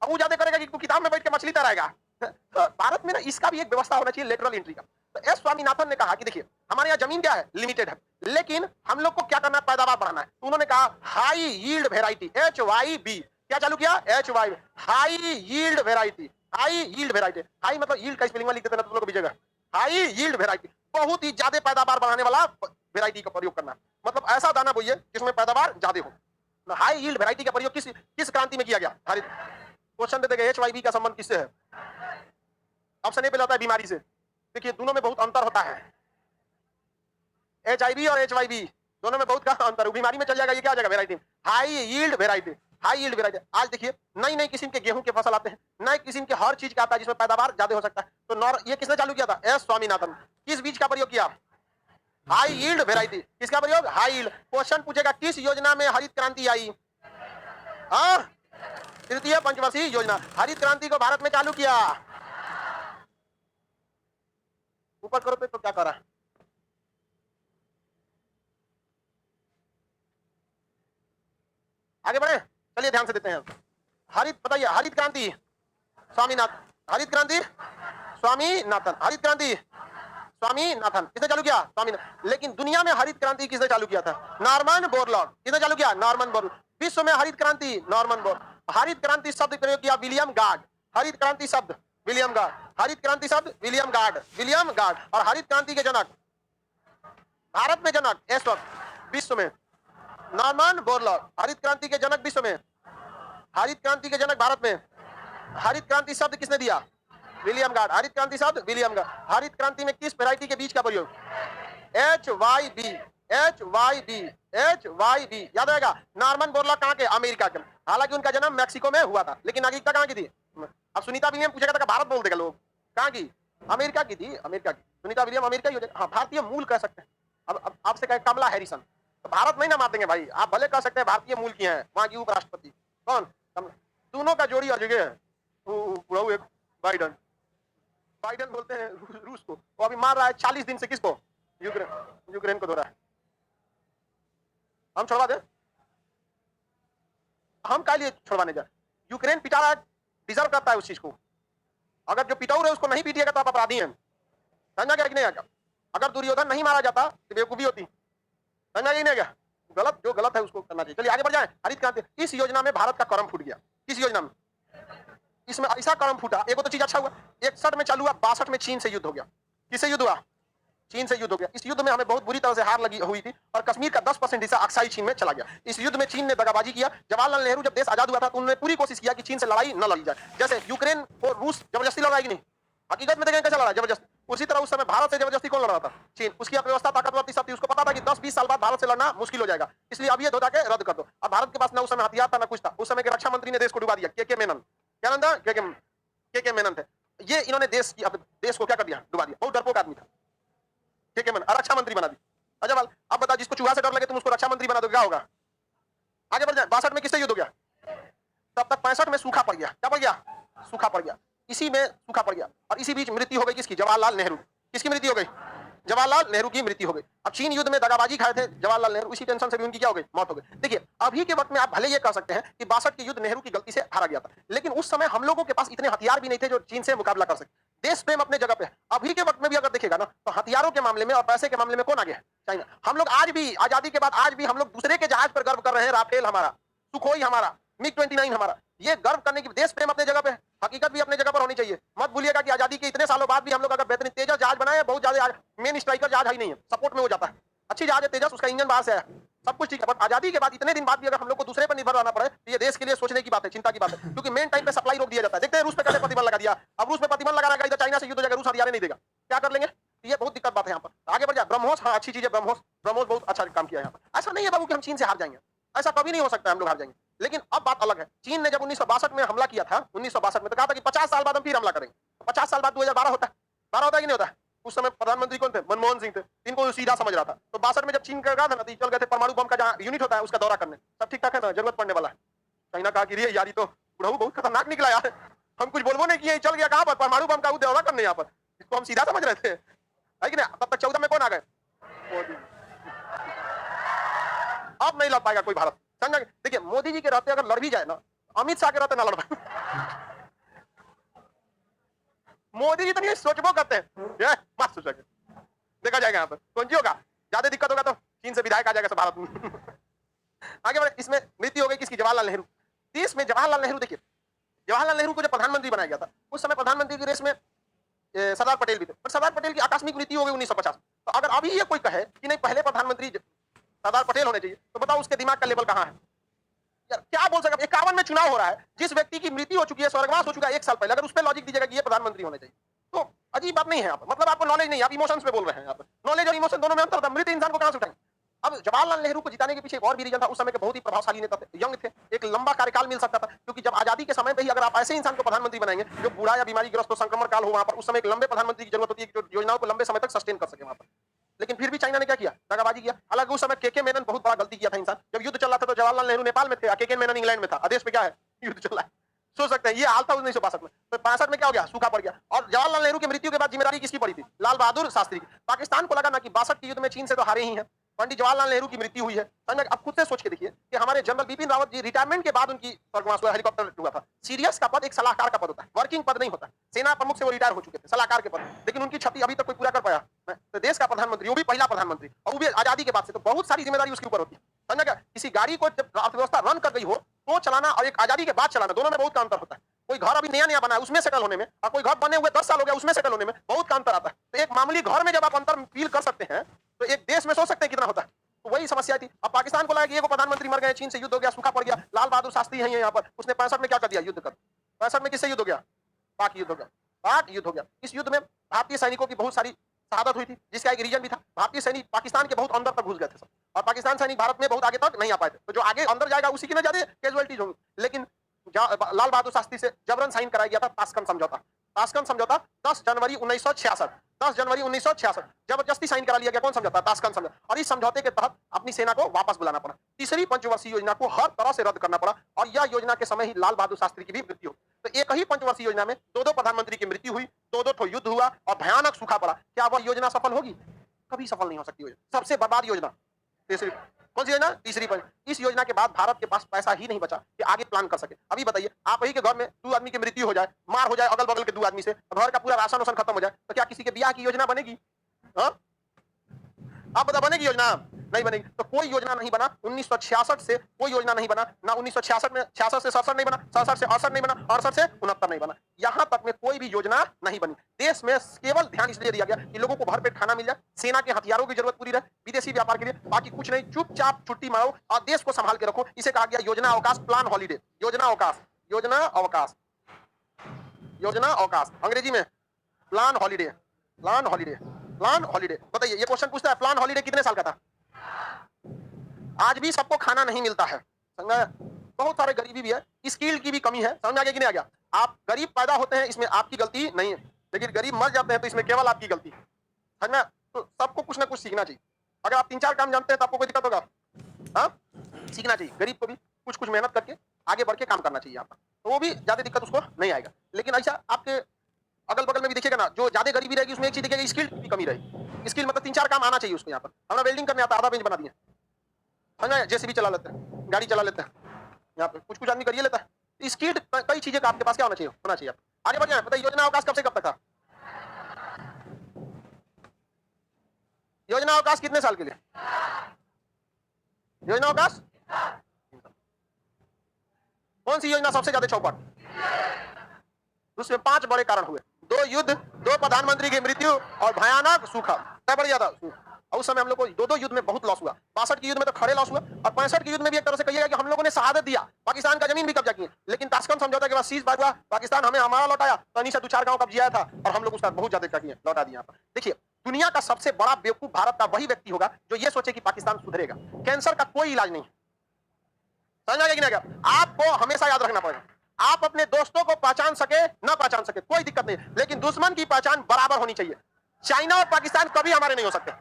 अब वो ज्यादा करेगा कि तू किताब में बैठ के मछली तैराएगा। तो भारत में ना इसका भी एक व्यवस्था होना चाहिए, लेटरल एंट्री का। तो एस स्वामीनाथन ने कहा कि देखिए हमारे यहाँ जमीन क्या है, लिमिटेड है, लेकिन हम लोग को क्या करना है, पैदावार बढ़ाना है। तो उन्होंने कहा हाई यील्ड वेराइटी, HYV, क्या चालू किया? HYV, high yield variety. High yield variety, high मतलब यील्ड का स्पेलिंग में लिख देते ना तुम लोग भी जगह, हाई यील्ड वेराइटी, बहुत ही ज्यादा पैदावार बढ़ाने वाला वेराइटी का प्रयोग करना, मतलब ऐसा दाना बोइए जिसमें पैदावार ज्यादा हो। हाई यील्ड वेराइटी का प्रयोग किस क्रांति में किया गया? हरित। क्वेश्चन दे देगा HYV का संबंध किससे है? ऑप्शन ए पे होता है बीमारी से। देखिए दोनों में बहुत अंतर होता है, HIV और HYV दोनों में बहुत का अंतर है। बीमारी में चल जाएगा, ये क्या आ जाएगा? Variety, high yield variety, high yield variety. आज देखिए नई नई किस्म के गेहूं के फसल आते हैं, नए किस्म के हर चीज का आता है जिसमें पैदावार ज्यादा हो सकता है। तो ये किसने चालू किया था? एस स्वामीनाथन। किस बीज का प्रयोग किया? High yield variety. किसका प्रयोग? High yield. क्वेश्चन पूछेगा किस योजना में हरित क्रांति आई? तृतीय पंचवर्षीय योजना। हरित क्रांति को भारत में चालू किया, ऊपर करो तो क्या कर रहा है? आगे बढ़े, चलिए ध्यान से देते हैं। हरित, बताइए हरित क्रांति स्वामीनाथन, हरित क्रांति स्वामीनाथन, हरित क्रांति स्वामीनाथन। किसने चालू किया? स्वामीनाथन। लेकिन दुनिया में हरित क्रांति किसने चालू किया था? Norman Borlaug. किसने चालू किया? Norman Borlaug. विश्व में हरित क्रांति नॉर्मन बोरलॉग। हरित क्रांति शब्द प्रयोग किया विलियम गार्ड। हरित क्रांति शब्द विलियम गार्ड, हरित क्रांति शब्द विलियम गार्ड, विलियम गार्ड। और हरित क्रांति के जनक, भारत में जनक इस वक्त विश्व में नॉर्मन बोरलॉग। हरित क्रांति के जनक विश्व में, हरित क्रांति के जनक भारत में। हरित क्रांति शब्द किसने दिया? William guard. हरित क्रांति शब्द विलियम गार्ड। हरित क्रांति में किस वैरायटी के बीज का प्रयोग? HYV, HYV, HYV। याद रहेगा। नॉर्मन बोरलॉग कहाँ के? अमेरिका के। हालांकि उनका जन्म मैक्सिको में हुआ था, लेकिन नागरिकता कहाँ की थी? अब सुनीता विलियम पूछेगा था भारत बोल देगा लोग, कहाँ की? अमेरिका की थी, अमेरिका की। सुनीता विलियम अमेरिका ही हो जाएगा। हाँ, भारतीय मूल कह सकते हैं। अब आपसे कहे कमला हैरिसन, तो भारत नहीं ना मार देंगे भाई, आप भले कह सकते हैं भारतीय मूल की हैं, वहां की उपराष्ट्रपति कौन? दोनों का जोड़ी और जगह है। बाइडन, बाइडन बोलते हैं रूस को, वो अभी मार रहा है 40 दिन से। किसको? यूक्रेन को धो रहा है। हम छोड़वा दे? हम क्या लिए छोड़वाने जाए? यूक्रेन पिटा रहा है, डिजर्व करता है उस चीज को। अगर जो पिटाऊ रहे उसको नहीं पीटिएगा तो आप अपराधी हैं, समझा गया कि नहीं? आगे अगर दुर्योधन नहीं मारा जाता तो बेवकूफी होती, समझा कि नहीं? गया गलत, जो गलत है उसको करना चाहिए। चलिए आगे बढ़ जाए। हरित क्रांति, इस योजना में भारत का करम फूट गया। किस योजना में? इसमें ऐसा करम फूटा, एक तो चीज अच्छा हुआ, 61 में चालू हुआ, 62 में चीन से युद्ध हो गया। किससे युद्ध हुआ? चीन से युद्ध हो गया। इस युद्ध में हमें बहुत बुरी तरह से हार लगी हुई थी और कश्मीर का 10% हिस्सा अक्साई चीन में चला गया। इस युद्ध में चीन ने दगाबाजी किया। जवाहरलाल नेहरू जब देश आजाद हुआ था तो उन्होंने पूरी कोशिश किया कि चीन से लड़ाई न लड़ी जाए। जैसे यूक्रेन को रूस जबरदस्ती लड़ाई नहीं, हकीकत में देखें कैसे लड़ा जबरदस्ती। उसी तरह उस समय भारत से जबरदस्ती कौन लड़ रहा था? चीन। उसकी अर्थव्यवस्था ताकतवर थी, उसको पता था कि 10-20 साल बाद भारत से लड़ना मुश्किल हो जाएगा, इसलिए अब ये धोखा के रद्द कर दो। अब भारत के पास ना उस समय हथियार था ना कुछ था। उस समय के रक्षा मंत्री ने देश को डुबा दिया, के मेनन। क्या नाम था? के मेनन थे। ये इन्होंने देश को क्या कर दिया? डुबा दिया। बहुत डरपोक आदमी था के मेनन, रक्षा मंत्री बना दी। अच्छा बाल, अब बता, जिसको चूहा से डर लगे तुम उसको रक्षा मंत्री बना दो, क्या होगा? आगे बढ़ जाए। 62 में किससे युद्ध हो गया? तब तक 65 में सूखा पड़ गया। क्या पड़ गया? सूखा पड़ गया। इसी में सूखा पड़ गया और इसी बीच मृत्यु हो गई किसकी? जवाहरलाल नेहरू। किसकी मृत्यु हो गई? जवाहरलाल नेहरू की मृत्यु हो गई। अब चीन युद्ध में दगाबाजी खाए थे जवाहरलाल नेहरू, इसी टेंशन से भी उनकी क्या हो गई? मौत हो गई। देखिए अभी के वक्त में आप भले ये कह सकते हैं कि 62 के युद्ध नेहरू की गलती से हारा गया था, लेकिन उस समय हम लोगों के पास इतने हथियार भी नहीं थे जो चीन से मुकाबला कर सके। देश प्रेम अपने जगह पे है। अभी के वक्त में भी अगर देखेगा ना तो हथियारों के मामले में और पैसे के मामले में कौन आगे है? चाइना। हम लोग आज भी आजादी के बाद आज भी हम लोग दूसरे के जहाज पर गर्व कर रहे हैं। राफेल हमारा, सुखोई हमारा, MiG-29 हमारा। ये गर्व करने की, देश प्रेम अपने जगह पे है, हकीकत भी अपने जगह पर होनी चाहिए। मत भूलिएगा कि आजादी के इतने सालों बाद भी हम लोग अगर बेहतरीन तेजस जहाज बनाए, बहुत ज्यादा मेन स्ट्राइकर जहाज ही नहीं है, सपोर्ट में हो जाता है। अच्छी जहाज है तेजस, उसका इंजन बाहर से आया, सब कुछ ठीक है। बट आजादी के बाद इतने दिन बाद भी अगर हम लोग को दूसरे पर निर्भर रहना पड़े तो ये देश के लिए सोचने की बात है, चिंता की बात है, क्योंकि मेन टाइम पे सप्लाई रोक दिया जाता है। देखते हैं रूस पे कैसे प्रतिबंध लगा दिया। अब रूस पे प्रतिबंध लगाना, इधर चाइना से युद्ध हो जाएगा, रूस हथियार नहीं देगा, क्या कर लेंगे? ये बहुत दिक्कत बात है यहाँ पर। आगे बढ़ जाए। ब्रह्मोस, हाँ अच्छी चीज है ब्रह्मोस, ब्रह्मोस बहुत अच्छा काम किया है यहाँ पर। ऐसा नहीं है बाबू कि हम चीन से हार जाएंगे। ऐसा कभी नहीं हो सकता, हम लोग हार जाएंगे। लेकिन अब बात अलग है, चीन ने जब 1962 में हमला किया था, 1962 में तो कहा था कि 50 साल बाद हम फिर हमला करेंगे। 50 साल बाद 2012 होता है, 12 होता है कि नहीं होता है? उस समय प्रधानमंत्री कौन थे? मनमोहन सिंह थे। इनको सीधा समझ रहा था। तो 62 में जब चीन का था ना, तो चल गए थे परमाणु बम का जहाँ यूनिट होता है उसका दौरा करने। सब ठीक ठाक है ना, जरूरत पड़ने वाला है। चाइना कहा कि रे यार ये तो बुढ़ऊ बहुत खतरनाक निकला यार, हम कुछ बोलबो नहीं किए, चल गया कहाँ पर परमाणु बम का दौरा करने यहाँ पर। इसको हम सीधा समझ रहे थे, है कि नहीं? तब तक 14 में कौन आ गए? मोदी। अब नहीं लड़ पाएगा कोई भारत, समझा? देखिए मोदी जी के रहते अगर लड़ भी जाए ना, अमित शाह के रहते ना लड़ पाए। मोदी जी तो नहीं सोचबो करते हैं, मत सोचेंगे, देखा जाएगा यहाँ पर कौन जी होगा। ज्यादा दिक्कत होगा तो चीन से विधायक आ जाएगा सब भारत में। आगे बढ़े, इसमें मृत्यु हो गई किसकी? जवाहरलाल नेहरू। देश में जवाहरलाल नेहरू, देखिए जवाहरलाल नेहरू को जब प्रधानमंत्री बनाया गया था, उस समय प्रधानमंत्री की रेस में सरदार पटेल भी थे, पर सरदार पटेल की आकस्मिक मृत्यु हो गई 1950। तो अगर अभी ये कोई कहे कि नहीं पहले प्रधानमंत्री सरदार पटेल होने चाहिए, तो बताओ उसके दिमाग का लेवल कहाँ है यार? क्या बोल सकते? 51 में चुनाव हो रहा है, जिस व्यक्ति की मृत्यु हो चुकी है, स्वर्गवास हो चुका है 1 साल पहले, अगर उस पर लॉजिक दीजिएगा कि ये प्रधानमंत्री होने चाहिए, तो अजीब बात नहीं है। आप मतलब आपको नॉलेज नहीं, आप इमोशंस पे बोल रहे हैं। यहाँ पर नॉलेज और इमोशन दोनों में अंतर था। मृत इंसान को कहां से उठाएंगे? अब जवाहरलाल नेहरू को जिताने के पीछे एक और भी रीजन था। उस समय के बहुत ही प्रभावशाली नेता थे, यंग थे, एक लंबा कार्यकाल मिल सकता था, क्योंकि जब आजादी के समय पे ही अगर आप ऐसे इंसान को प्रधानमंत्री बनाएंगे जो बूढ़ा या बीमारी ग्रस्त हो, संक्रमण काल हो, वहां पर उस समय एक लंबे प्रधानमंत्री की जरूरत होती है जो योजनाओं को लंबे समय तक सस्टेन कर सके वहां पर। लेकिन फिर भी चाइना ने क्या किया? दगाबाजी किया। हालांकि उस समय के मेनन बहुत बड़ा गलती किया था इंसान। जब युद्ध चल रहा था तो जवाहरलाल नेहरू नेपाल में थे, के मेनन इंग्लैंड में था। आदेश पे क्या है? युद्ध चल रहा है। सोच सकते हैं ये हाल था 1962 में। तो 65 में क्या हो गया? सूखा पड़ गया। और जवाहरलाल नेहरू की मृत्यु के बाद जिम्मेदारी किसकी पड़ी थी? लाल बहादुर शास्त्री की। पाकिस्तान को लगा ना कि 62 के युद्ध में चीन से तो हारे ही हैं, पंडित जवाहरलाल नेहरू की मृत्यु हुई है। अब खुद से सोच के देखिए कि हमारे जनरल बिपिन रावत जी रिटायरमेंट के बाद उनकी स्वर्गवास हुआ, हेलीकॉप्टर हुआ था। सीडीएस का पद एक सलाहकार का पद होता है, वर्किंग पद नहीं होता। सेना प्रमुख से वो रिटायर हो चुके थे, सलाहकार के पद, लेकिन उनकी क्षति अभी तक कोई पूरा कर पाया। तो देश का प्रधानमंत्री, वो भी पहला प्रधानमंत्री, और वो भी आजादी के बाद से, तो बहुत सारी जिम्मेदारी उसके ऊपर होती है। समझा क्या? किसी गाड़ी को जब अर्थव्यवस्था रन कर गई हो तो चलाना और एक आजादी के बाद चलाना, दोनों में बहुत का अंतर होता है। कोई घर अभी नया नया बना है उसमें सेटल होने में, और कोई घर बने हुए 10 साल हो गया उसमें सेटल होने में बहुत का अंतर आता है। तो एक मामूली घर में जब आप अंतर फील कर सकते हैं, तो एक देश में सोच सकते हैं कितना होता है। तो वही समस्या थी। अब पाकिस्तान को लगा कि ये प्रधानमंत्री मर गए, चीन से युद्ध हो गया, सूखा पड़ गया। लाल बहादुर शास्त्री है यहाँ पर, उसने 65 में क्या कर दिया? युद्ध कर। 65 में किससे युद्ध हो गया? पाक युद्ध हो गया। पाक युद्ध हो गया। इस युद्ध में भारतीय सैनिकों की बहुत सारी शहादत हुई थी, जिसका एक रीजन भी था, भारतीय सैनिक पाकिस्तान के बहुत अंदर तक घुस गए थे सब, और पाकिस्तान सैनिक भारत में बहुत आगे तक नहीं आ पाए थे। तो जो आगे अंदर जाएगा उसी की ना ज्यादा कैजुअलिटीज होंगी। लेकिन लाल बहादुर शास्त्री से जबरन साइन कराया गया था ताशकंद समझौता। ताशकंद समझौता 10 जनवरी 1966, 10 जनवरी 1966 जबरदस्ती साइन करा लिया गया। कौन समझौता? ताशकंद समझौता। और इस समझौते के तहत अपनी सेना को वापस बुलाना पड़ा। तीसरी पंचवर्षीय योजना को हर तरह से रद्द करना पड़ा, और यह योजना के समय ही लाल बहादुर शास्त्री की भी मृत्यु हुई। तो एक ही पंचवर्षीय योजना में दो प्रधानमंत्री की मृत्यु हुई, दो युद्ध हुआ, और भयानक सूखा पड़ा। क्या वह योजना सफल होगी? कभी सफल नहीं हो सकती योजना, सबसे बर्बाद योजना। तीसरी कौन सी योजना? तीसरी पर। इस योजना के बाद भारत के पास पैसा ही नहीं बचा कि आगे प्लान कर सके। अभी बताइए, आप ही के घर में 2 आदमी की मृत्यु हो जाए, मार हो जाए अगल बगल के 2 आदमी से, घर का पूरा राशन वाशन खत्म हो जाए, तो क्या किसी के ब्याह की योजना बनेगी? हाँ? आप बता, बनेगी योजना? नहीं बनेगी। तो कोई योजना नहीं बना 1966 से, कोई योजना नहीं बना ना 1966 में, 66 से 67 नहीं बना, 67 से 68 नहीं बना, 68 से 69 नहीं बना। यहां तक में कोई भी योजना नहीं बनी। देश में केवल ध्यान इसलिए दिया गया कि लोगों को भरपेट खाना मिल जाए, सेना के हथियारों की जरूरत पूरी रहे, विदेशी व्यापार के लिए, बाकी कुछ नहीं। चुपचाप छुट्टी मारो और देश को संभाल के रखो। इसे कहा गया योजना अवकाश, प्लान हॉलीडे। योजना अवकाश, योजना अवकाश, योजना अवकाश, अंग्रेजी में plan holiday, plan holiday, plan holiday. बताइए, ये क्वेश्चन पूछता है प्लान हॉलीडे कितने साल का था? आज भी सबको खाना नहीं मिलता है, समझा? बहुत सारे गरीबी भी है, स्किल की भी कमी है। समझ आ गया कि नहीं आ गया? आप गरीब पैदा होते हैं इसमें आपकी गलती नहीं है, लेकिन गरीब मर जाते हैं तो इसमें केवल आपकी गलती है। समझना? तो सबको कुछ ना कुछ सीखना चाहिए। अगर आप 3-4 काम जानते हैं तो आपको कोई दिक्कत होगा? हाँ, सीखना चाहिए। गरीब को भी कुछ कुछ मेहनत करके आगे बढ़ के काम करना चाहिए आपका, तो वो भी ज्यादा दिक्कत उसको नहीं आएगा। लेकिन ऐसा आपके अगल बगल में भी देखिएगा ना, जो ज्यादा गरीबी रहेगी उसमें एक चीज देखिएगा, स्किल की कमी रहेगी। स्किल मतलब 3-4 काम आना चाहिए उसको। यहाँ पर हमारा वेल्डिंग करने आता, आधा बेंच बना दिया, समझा? जेसीबी चला लेते हैं, गाड़ी चला लेते हैं, यहाँ पे कुछ कुछ आदमी करिए लेता है। स्किल्ड कई चीजें का आपके पास क्या होना चाहिए? होना चाहिए। आगे बढ़ जाए। बताइए, योजना अवकाश कब से कब तक था? योजना अवकाश कितने साल के लिए? योजना अवकाश कौन सी योजना सबसे ज्यादा चौपट? उसमें 5 बड़े कारण हुए, 2 युद्ध, 2 प्रधानमंत्री की मृत्यु और भयानक सूखा। क्या बढ़ जाता? और उस समय हम लोग को 2 युद्ध में बहुत लॉस हुआ। 62 के युद्ध में तो खड़े लॉस हुआ, और 65 के युद्ध में भी एक तरह से कहिएगा कि हम लोगों ने शहादत दिया, पाकिस्तान का जमीन भी कब्जा किए। लेकिन ताशकंद समझौता के बाद सीज बात हुआ, पाकिस्तान हमें हमारा लौटाया, तो से 2-4 गांव कब्जिया था, और हम लोग उसका बहुत ज्यादा किए, लौटा दिया। देखिए, दुनिया का सबसे बड़ा बेवकूफ भारत का वही व्यक्ति होगा जो ये सोचे कि पाकिस्तान सुधरेगा। कैंसर का कोई इलाज नहीं है, समझ में आ गया कि नहीं आ गया? आपको हमेशा याद रखना पड़ेगा, आप अपने दोस्तों को पहचान सके ना पहचान सके कोई दिक्कत नहीं, लेकिन दुश्मन की पहचान बराबर होनी चाहिए। चाइना और पाकिस्तान कभी हमारे नहीं हो सकते,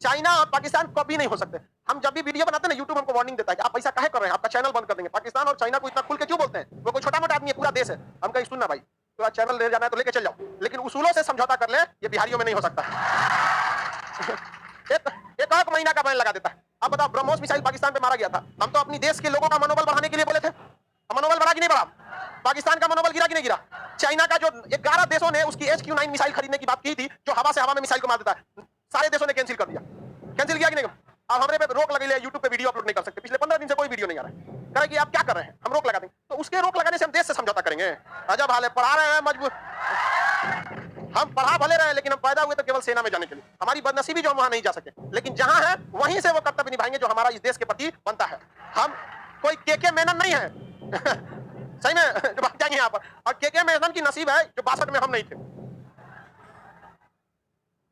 चाइना और पाकिस्तान कभी नहीं हो सकते। हम जब भी वीडियो बनाते हैं ना, यूट्यूब हमको वार्निंग देता है कि आप ऐसा काहे कर रहे हैं, आपका चैनल बंद कर देंगे। पाकिस्तान और चाइना को इतना खुल के क्यों बोलते हैं? वो कोई छोटा मोटा आदमी है, पूरा देश है। हम कहीं सुनना भाई, तो चैनल ले जाना है तो लेके चल जाओ, लेकिन उसूलों से समझौता कर ले, ये बिहारियों में नहीं हो सकता। एक आध महीना का बैन लगा देता है। आप बताओ, ब्रह्मोस मिसाइल पाकिस्तान पे मारा गया था, हम तो अपनी देश के लोगों का मनोबल बढ़ाने के लिए बोले थे, मनोबल बढ़ा कि नहीं बढ़ा? पाकिस्तान का मनोबल गिरा कि नहीं गिरा? चाइना का जो 11 देशों ने उसकी HQ-9 मिसाइल खरीदने की बात की थी, जो हवा से हवा में मिसाइल को मार देता है, सारे देशों ने कैंसिल कर दिया। कैंसिल किया कि नहीं? अब हमारे पे रोक लगी है, यूट्यूब पे वीडियो अपलोड नहीं कर सकते, पिछले 15 दिन से कोई वीडियो नहीं आ रहा है। कहे कि आप क्या कर रहे हैं, हम रोक लगा देंगे। तो उसके रोक लगाने से हम देश से समझौता करेंगे? अजब हाल है, पढ़ा रहे हैं मजबूर, हम पढ़ा भले रहे, लेकिन हम पैदा हुए तो केवल सेना में जाने के लिए। हमारी बदनसीबी जो हम वहां नहीं जा सके, लेकिन जहां है वहीं से वो कर्तव्य निभाएंगे जो हमारा इस देश के प्रति बनता है। हम कोई के मेनन नहीं है। सही में जो बात जाएंगे यहाँ पर, और के मेनन की नसीब है जो 62 में हम नहीं थे,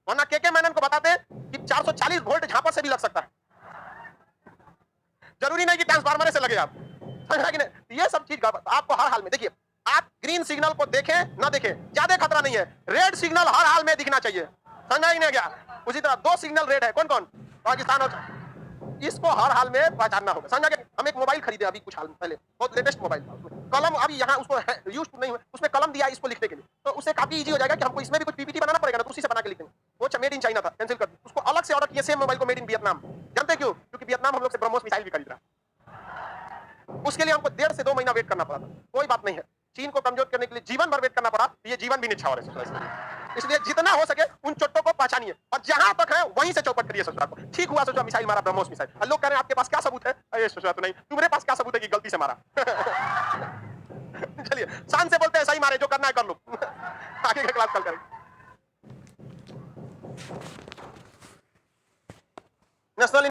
वरना के मेनन को बताते कि 440 वोल्ट झांपर से भी लग सकता है, जरूरी नहीं कि ट्रांसफार्मर से लगे आप। समझ कि नहीं? ये सब चीज आपको हर हाल में, देखिए आप ग्रीन सिग्नल को देखें ना देखें, ज्यादा खतरा नहीं है, रेड सिग्नल हर हाल में दिखना चाहिए। समझा ही नहीं गया? उसी तरह 2 सिग्नल रेड है, कौन कौन? पाकिस्तान और, इसको हर हाल में पहचानना होगा। समझा गया? हम एक मोबाइल खरीदे अभी कुछ हाल पहले, बहुत लेटेस्ट मोबाइल था, कलम अभी यहाँ उसको यूज नहीं हुआ, उसमें कलम दिया इसको लिखने के लिए, तो उससे काफी इजी हो जाएगा कि हमको इसमें भी कुछ पीपीटी बनाना पड़ेगा ना, तो उसी से बना के लिखेंगे। वो मेड इन चाइना था, कैंसिल कर दिया, उसको अलग से ऑर्डर किया सेम मोबाइल को मेड इन वियतनाम। जानते क्यों? क्योंकि वियतनाम हम लोग से ब्रह्मोस मिसाइल भी खरीद रहा, उसके लिए हमको 1.5 से 2 महीना वेट करना पड़ा था। कोई बात नहीं है, चीन को कमजोर करने के लिए जीवन भर वेट करना पड़ा, ये जीवन भी निछावर है। इसलिए जितना हो सके उन चोटों को पहचानिए, और जहां तक है वहीं से चौपट करिए ससुराल को। ठीक हुआ ससुराल मिसाइल मारा, ब्रह्मोस मिसाइल, और लोग कह रहे हैं आपके पास क्या सबूत है? अरे ससुराल तो नहीं, तुम्हारे पास क्या सबूत है कि गलती से मारा? चलिए शान से बोलते हैं, सही मारे, जो करना है कर लो। आगे का क्लास कल करेंगे। नेशनल